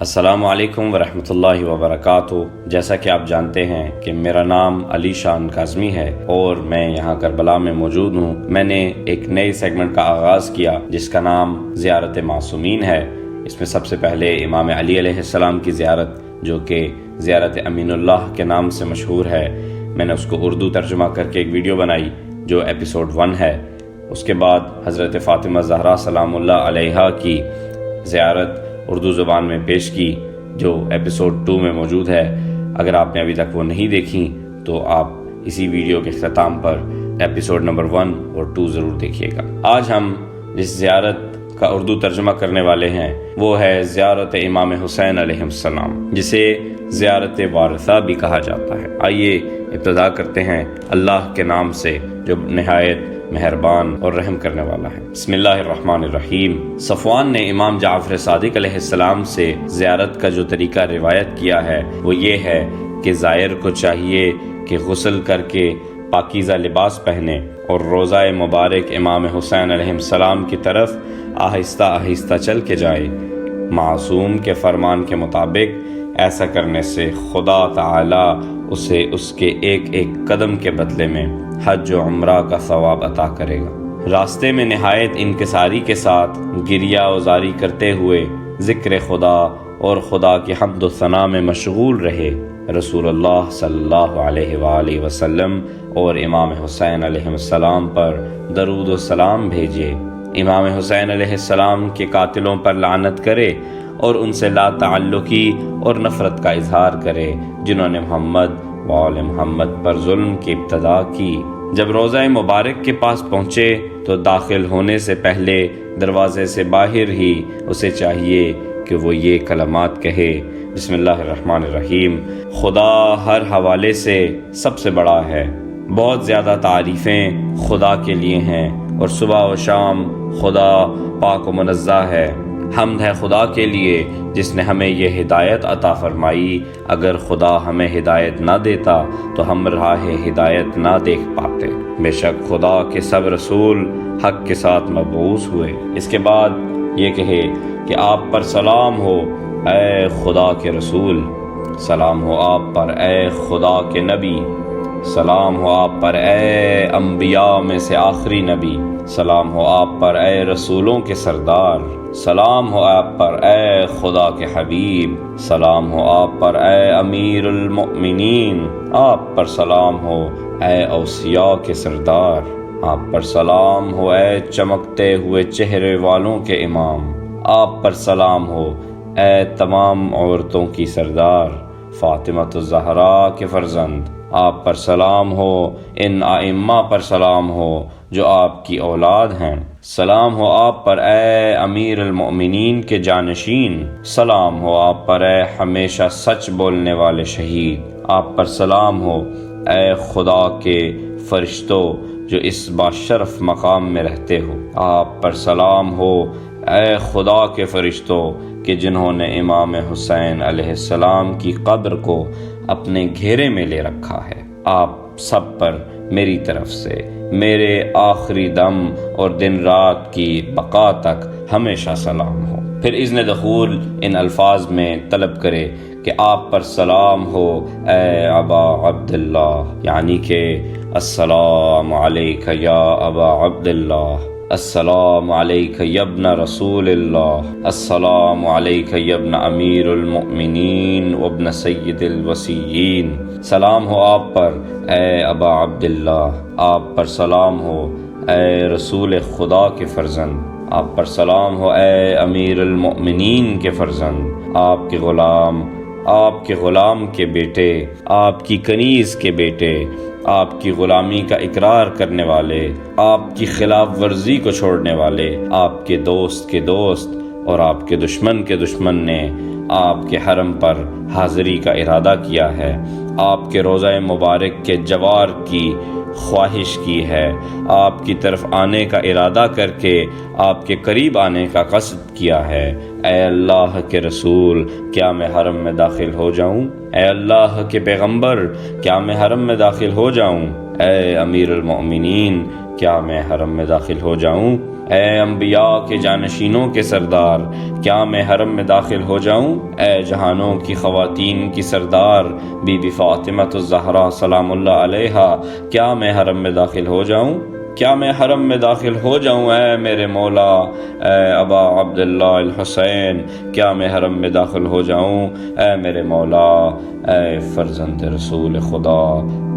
السلام علیکم ورحمۃ اللہ وبرکاتہ۔ جیسا کہ آپ جانتے ہیں کہ میرا نام علی شان کاظمی ہے اور میں یہاں کربلا میں موجود ہوں۔ میں نے ایک نئے سیگمنٹ کا آغاز کیا جس کا نام زیارت معصومین ہے۔ اس میں سب سے پہلے امام علی علیہ السلام کی زیارت، جو کہ زیارت امین اللہ کے نام سے مشہور ہے، میں نے اس کو اردو ترجمہ کر کے ایک ویڈیو بنائی جو ایپیسوڈ 1 ہے۔ اس کے بعد حضرت فاطمہ زہرا سلام اللہ علیہا کی زیارت اردو زبان میں پیش کی جو ایپیسوڈ 2 میں موجود ہے۔ اگر آپ نے ابھی تک وہ نہیں دیکھی تو آپ اسی ویڈیو کے اختتام پر ایپیسوڈ نمبر 1 اور 2 ضرور دیکھیے گا۔ آج ہم جس زیارت کا اردو ترجمہ کرنے والے ہیں وہ ہے زیارت امام حسین علیہ السلام، جسے زیارت وارثہ بھی کہا جاتا ہے۔ آئیے ابتدا کرتے ہیں اللہ کے نام سے جو نہایت مہربان اور رحم کرنے والا ہے۔ بسم اللہ الرحمن الرحیم۔ صفوان نے امام جعفر صادق علیہ السلام سے زیارت کا جو طریقہ روایت کیا ہے وہ یہ ہے کہ زائر کو چاہیے کہ غسل کر کے پاکیزہ لباس پہنے اور روضہ مبارک امام حسین علیہ السلام کی طرف آہستہ آہستہ چل کے جائے۔ معصوم کے فرمان کے مطابق ایسا کرنے سے خدا تعالی اسے اس کے ایک ایک قدم کے بدلے میں حج و عمرہ کا ثواب عطا کرے گا۔ راستے میں نہایت انکساری کے ساتھ گریہ وزاری کرتے ہوئے ذکر خدا اور خدا کی حمد و ثنا میں مشغول رہے۔ رسول اللہ صلی اللہ علیہ وآلہ وسلم اور امام حسین علیہ السلام پر درود و سلام بھیجے۔ امام حسین علیہ السلام کے قاتلوں پر لعنت کرے اور ان سے لا تعلقی اور نفرت کا اظہار کرے جنہوں نے محمد وآل محمد پر ظلم کی ابتدا کی۔ جب روضہ مبارک کے پاس پہنچے تو داخل ہونے سے پہلے دروازے سے باہر ہی اسے چاہیے کہ وہ یہ کلمات کہے، بسم اللہ الرحمن الرحیم۔ خدا ہر حوالے سے سب سے بڑا ہے، بہت زیادہ تعریفیں خدا کے لیے ہیں اور صبح و شام خدا پاک و منزہ ہے۔ حمد ہے خدا کے لیے جس نے ہمیں یہ ہدایت عطا فرمائی۔ اگر خدا ہمیں ہدایت نہ دیتا تو ہم راہ ہدایت نہ دیکھ پاتے۔ بے شک خدا کے سب رسول حق کے ساتھ مبعوث ہوئے۔ اس کے بعد یہ کہے کہ آپ پر سلام ہو اے خدا کے رسول، سلام ہو آپ پر اے خدا کے نبی، سلام ہو آپ پر اے انبیاء میں سے آخری نبی، سلام ہو آپ پر اے رسولوں کے سردار، سلام ہو آپ پر اے خدا کے حبیب، سلام ہو آپ پر اے امیر المؤمنین، آپ پر سلام ہو اے اوصیاء کے سردار، آپ پر سلام ہو اے چمکتے ہوئے چہرے والوں کے امام، آپ پر سلام ہو اے تمام عورتوں کی سردار، فاطمہ الزہرا کے فرزند، آپ پر سلام ہو، ان ائمہ پر سلام ہو جو آپ کی اولاد ہیں، سلام ہو آپ پر اے امیر المؤمنین کے جانشین، سلام ہو آپ پر اے ہمیشہ سچ بولنے والے شہید، آپ پر سلام ہو اے خدا کے فرشتوں جو اس باشرف مقام میں رہتے ہو، آپ پر سلام ہو اے خدا کے فرشتوں کہ جنہوں نے امام حسین علیہ السلام کی قبر کو اپنے گھیرے میں لے رکھا ہے۔ آپ سب پر میری طرف سے میرے آخری دم اور دن رات کی بقا تک ہمیشہ سلام ہو۔ پھر اذن دخول ان الفاظ میں طلب کرے کہ آپ پر سلام ہو اے ابا عبداللہ، یعنی کہ السلام علیک یا ابا عبداللہ، السلام علیک یا ابن رسول اللہ، السلام علیک یا ابن امیر المؤمنین وابن سید الوصیین، سلام ہو آپ پر اے ابا عبداللہ، آپ پر سلام ہو اے رسول خدا کے فرزند، آپ پر سلام ہو اے امیر المؤمنین کے فرزند، آپ کے غلام کے بیٹے، آپ کی کنیز کے بیٹے، آپ کی غلامی کا اقرار کرنے والے، آپ کی خلاف ورزی کو چھوڑنے والے، آپ کے دوست کے دوست اور آپ کے دشمن کے دشمن نے آپ کے حرم پر حاضری کا ارادہ کیا ہے، آپ کے روضہ مبارک کے جوار کی خواہش کی ہے، آپ کی طرف آنے کا ارادہ کر کے آپ کے قریب آنے کا قصد کیا ہے۔ اے اللہ کے رسول، کیا میں حرم میں داخل ہو جاؤں؟ اے اللہ کے پیغمبر، کیا میں حرم میں داخل ہو جاؤں؟ اے امیر المؤمنین، کیا میں حرم میں داخل ہو جاؤں؟ اے انبیاء کے جانشینوں کے سردار، کیا میں حرم میں داخل ہو جاؤں؟ اے جہانوں کی خواتین کی سردار بی بی فاطمہ الزہرا سلام اللہ علیہا، کیا میں حرم میں داخل ہو جاؤں؟ کیا میں حرم میں داخل ہو جاؤں اے میرے مولا؟ اے ابا عبداللہ الحسین، کیا میں حرم میں داخل ہو جاؤں؟ اے میرے مولا، اے فرزند رسول خدا،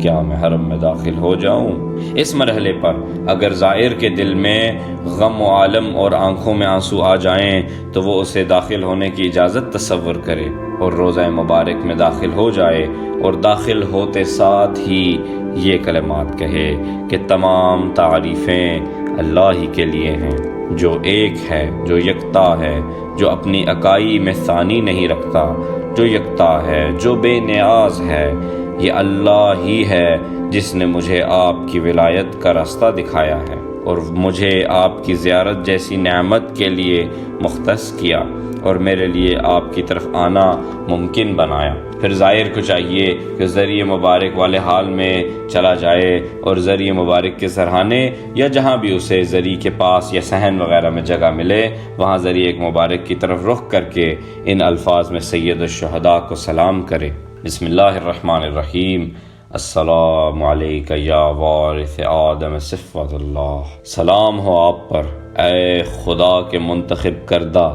کیا میں حرم میں داخل ہو جاؤں؟ اس مرحلے پر اگر زائر کے دل میں غم و عالم اور آنکھوں میں آنسو آ جائیں تو وہ اسے داخل ہونے کی اجازت تصور کرے اور روضہ مبارک میں داخل ہو جائے، اور داخل ہوتے ساتھ ہی یہ کلمات کہے کہ تمام تعریفیں اللہ ہی کے لیے ہیں، جو ایک ہے، جو یکتا ہے، جو اپنی اکائی میں ثانی نہیں رکھتا، جو یکتا ہے، جو بے نیاز ہے۔ یہ اللہ ہی ہے جس نے مجھے آپ کی ولایت کا راستہ دکھایا ہے اور مجھے آپ کی زیارت جیسی نعمت کے لیے مختص کیا اور میرے لیے آپ کی طرف آنا ممکن بنایا۔ پھر زائر کو چاہیے کہ ذریعہ مبارک والے حال میں چلا جائے اور ذریعہ مبارک کے سرہانے یا جہاں بھی اسے ذریعہ کے پاس یا صحن وغیرہ میں جگہ ملے وہاں ذریعہ مبارک کی طرف رخ کر کے ان الفاظ میں سید الشہداء کو سلام کرے۔ بسم اللہ الرحمن الرحیم۔ السلام علیکہ یا وارث آدم صفوت اللہ، سلام ہو آپ پر اے خدا کے منتخب کردہ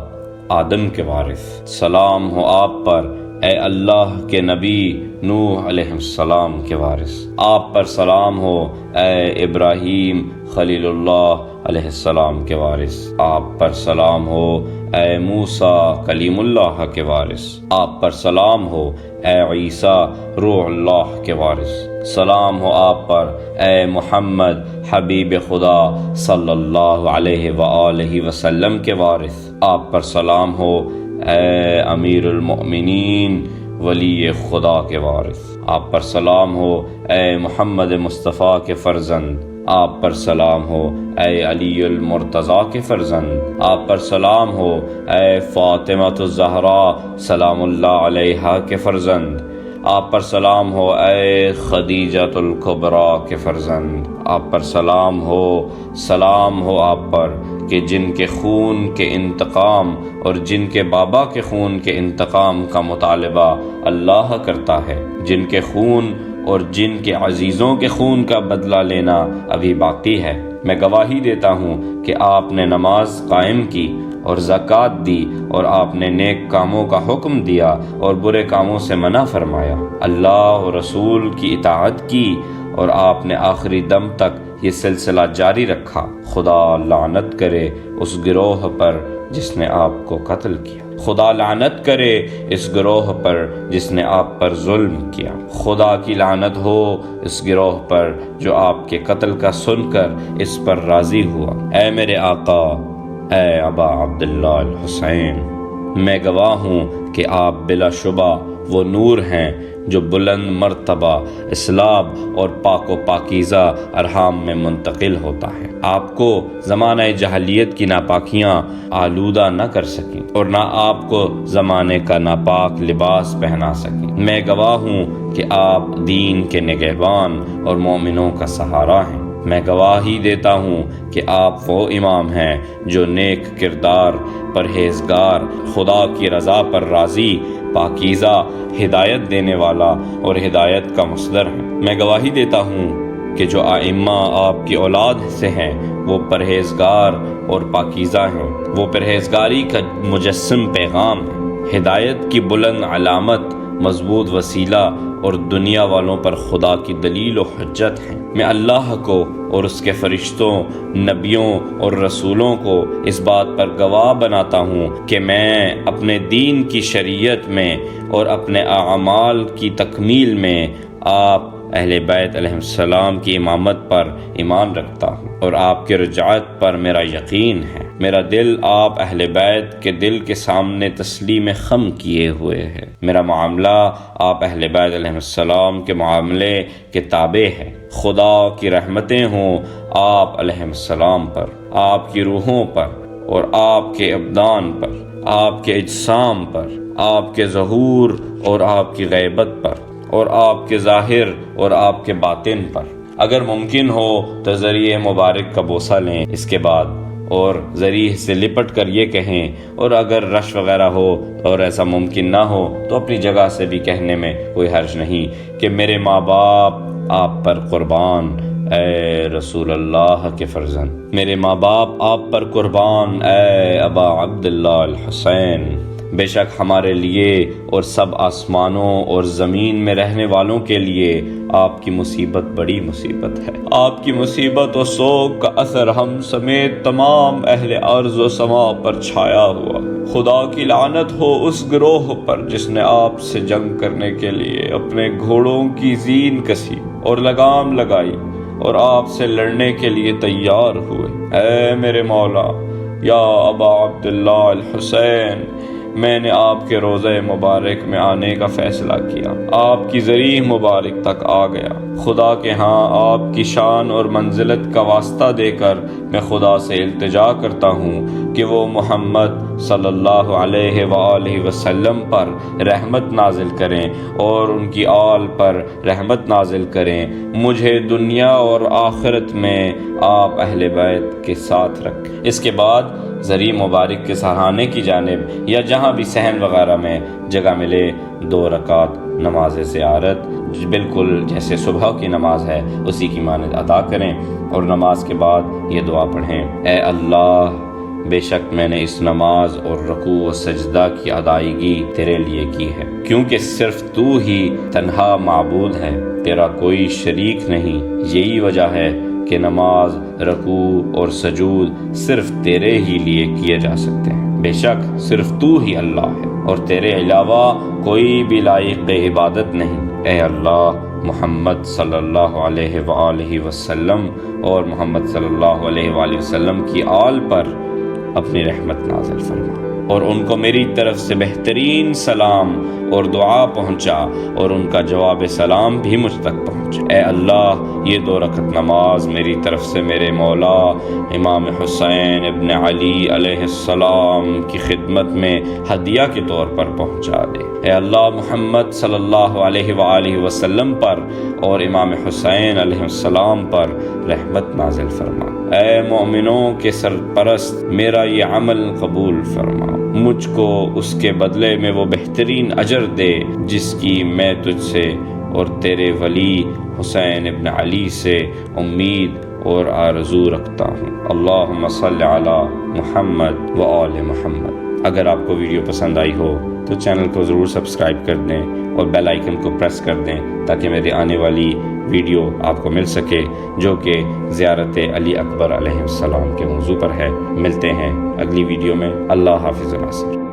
آدم کے وارث، سلام ہو آپ پر اے اللہ کے نبی نوح علیہ السلام کے وارث، آپ پر سلام ہو اے ابراہیم خلیل اللہ علیہ السلام کے وارث، آپ پر سلام ہو اے موسیٰ کلیم اللہ کے وارث، آپ پر سلام ہو اے عیسیٰ روح اللہ کے وارث، سلام ہو آپ پر اے محمد حبیب خدا صلی اللہ علیہ وآلہ وسلم کے وارث، آپ پر سلام ہو اے امیر المؤمنین ولی خدا کے وارث، آپ پر سلام ہو اے محمد مصطفیٰ کے فرزند، آپ پر سلام ہو اے علی المرتضیٰ کے فرزند، آپ پر سلام ہو اے فاطمہ الزہرا سلام اللہ علیہا کے فرزند، آپ پر سلام ہو اے خدیجۃ الکبریٰ کے فرزند، آپ پر سلام ہو آپ پر کہ جن کے خون کے انتقام اور جن کے بابا کے خون کے انتقام کا مطالبہ اللہ کرتا ہے، جن کے خون اور جن کے عزیزوں کے خون کا بدلہ لینا ابھی باقی ہے۔ میں گواہی دیتا ہوں کہ آپ نے نماز قائم کی اور زکوٰۃ دی اور آپ نے نیک کاموں کا حکم دیا اور برے کاموں سے منع فرمایا، اللہ اور رسول کی اطاعت کی اور آپ نے آخری دم تک یہ سلسلہ جاری رکھا۔ خدا لعنت کرے اس گروہ پر جس نے آپ کو قتل کیا، خدا لعنت کرے اس گروہ پر جس نے آپ پر ظلم کیا، خدا کی لعنت ہو اس گروہ پر جو آپ کے قتل کا سن کر اس پر راضی ہوا۔ اے میرے آقا، اے ابا عبداللہ الحسین، میں گواہ ہوں کہ آپ بلا شبہ وہ نور ہیں جو بلند مرتبہ اسلام اور پاک و پاکیزہ ارحام میں منتقل ہوتا ہے۔ آپ کو زمانہ جاہلیت کی ناپاکیاں آلودہ نہ کر سکیں اور نہ آپ کو زمانے کا ناپاک لباس پہنا سکیں۔ میں گواہ ہوں کہ آپ دین کے نگہبان اور مومنوں کا سہارا ہیں۔ میں گواہی دیتا ہوں کہ آپ وہ امام ہیں جو نیک کردار، پرہیزگار، خدا کی رضا پر راضی، پاکیزہ، ہدایت دینے والا اور ہدایت کا مصدر ہے۔ میں گواہی دیتا ہوں کہ جو ائمہ آپ کی اولاد سے ہیں وہ پرہیزگار اور پاکیزہ ہیں، وہ پرہیزگاری کا مجسم پیغام ہے، ہدایت کی بلند علامت، مضبوط وسیلہ اور دنیا والوں پر خدا کی دلیل و حجت ہیں۔ میں اللہ کو اور اس کے فرشتوں، نبیوں اور رسولوں کو اس بات پر گواہ بناتا ہوں کہ میں اپنے دین کی شریعت میں اور اپنے اعمال کی تکمیل میں آپ اہل بیت علیہ السلام کی امامت پر ایمان رکھتا ہوں اور آپ کی رجعت پر میرا یقین ہے۔ میرا دل آپ اہل بیت کے دل کے سامنے تسلیم خم کیے ہوئے ہے۔ میرا معاملہ آپ اہل بیت علیہ السلام کے معاملے کے تابع ہے۔ خدا کی رحمتیں ہوں آپ علیہ السلام پر، آپ کی روحوں پر اور آپ کے ابدان پر، آپ کے اجسام پر، آپ کے ظہور اور آپ کی غیبت پر اور آپ کے ظاہر اور آپ کے باطن پر۔ اگر ممکن ہو تو ذریعہ مبارک کا بوسہ لیں، اس کے بعد اور ذریعے سے لپٹ کر یہ کہیں، اور اگر رش وغیرہ ہو اور ایسا ممکن نہ ہو تو اپنی جگہ سے بھی کہنے میں کوئی حرج نہیں کہ میرے ماں باپ آپ پر قربان اے رسول اللہ کے فرزند، میرے ماں باپ آپ پر قربان اے ابا عبداللہ الحسین۔ بے شک ہمارے لیے اور سب آسمانوں اور زمین میں رہنے والوں کے لیے آپ کی مصیبت بڑی مصیبت ہے۔ آپ کی مصیبت و سوگ کا اثر ہم سمیت تمام اہل ارض و سما پر چھایا ہوا۔ خدا کی لعنت ہو اس گروہ پر جس نے آپ سے جنگ کرنے کے لیے اپنے گھوڑوں کی زین کسی اور لگام لگائی اور آپ سے لڑنے کے لیے تیار ہوئے۔ اے میرے مولا یا ابا عبداللہ الحسین، میں نے آپ کے روضہ مبارک میں آنے کا فیصلہ کیا، آپ کی ذریح مبارک تک آ گیا۔ خدا کے ہاں آپ کی شان اور منزلت کا واسطہ دے کر میں خدا سے التجا کرتا ہوں کہ وہ محمد صلی اللہ علیہ وآلہ وسلم پر رحمت نازل کریں اور ان کی آل پر رحمت نازل کریں۔ مجھے دنیا اور آخرت میں آپ اہل بیت کے ساتھ رکھیں۔ اس کے بعد ذریع مبارک کے سہرانے کی جانب یا جہاں بھی صحن وغیرہ میں جگہ ملے 2 رکعت نماز زیارت بالکل جیسے صبح کی نماز ہے اسی کی مانند ادا کریں، اور نماز کے بعد یہ دعا پڑھیں، اے اللہ بے شک میں نے اس نماز اور رکوع و سجدہ کی ادائیگی تیرے لیے کی ہے، کیونکہ صرف تو ہی تنہا معبود ہے، تیرا کوئی شریک نہیں۔ یہی وجہ ہے کہ نماز، رکوع اور سجود صرف تیرے ہی لیے کیے جا سکتے ہیں۔ بے شک صرف تو ہی اللہ ہے اور تیرے علاوہ کوئی بھی لائق عبادت نہیں۔ اے اللہ محمد صلی اللہ علیہ وآلہ وسلم اور محمد صلی اللہ علیہ وآلہ وسلم کی آل پر اپنی رحمت نازل فرما، اور ان کو میری طرف سے بہترین سلام اور دعا پہنچا، اور ان کا جواب سلام بھی مجھ تک پہنچا۔ اے اللہ یہ 2 رکعت نماز میری طرف سے میرے مولا امام حسین ابن علی علیہ السلام کی خدمت میں ہدیہ کے طور پر پہنچا دے۔ اے اللہ محمد صلی اللہ علیہ وآلہ وسلم پر اور امام حسین علیہ السلام پر رحمت نازل فرما۔ اے مومنوں کے سرپرست میرا یہ عمل قبول فرما، مجھ کو اس کے بدلے میں وہ بہترین اجر دے جس کی میں تجھ سے اور تیرے ولی حسین ابن علی سے امید اور آرزو رکھتا ہوں۔ اللہم صلی علی محمد و آل محمد۔ اگر آپ کو ویڈیو پسند آئی ہو تو چینل کو ضرور سبسکرائب کر دیں اور بیل آئیکن کو پریس کر دیں تاکہ میری آنے والی ویڈیو آپ کو مل سکے، جو کہ زیارت علی اکبر علیہ السلام کے موضوع پر ہے۔ ملتے ہیں اگلی ویڈیو میں۔ اللہ حافظ ناصر۔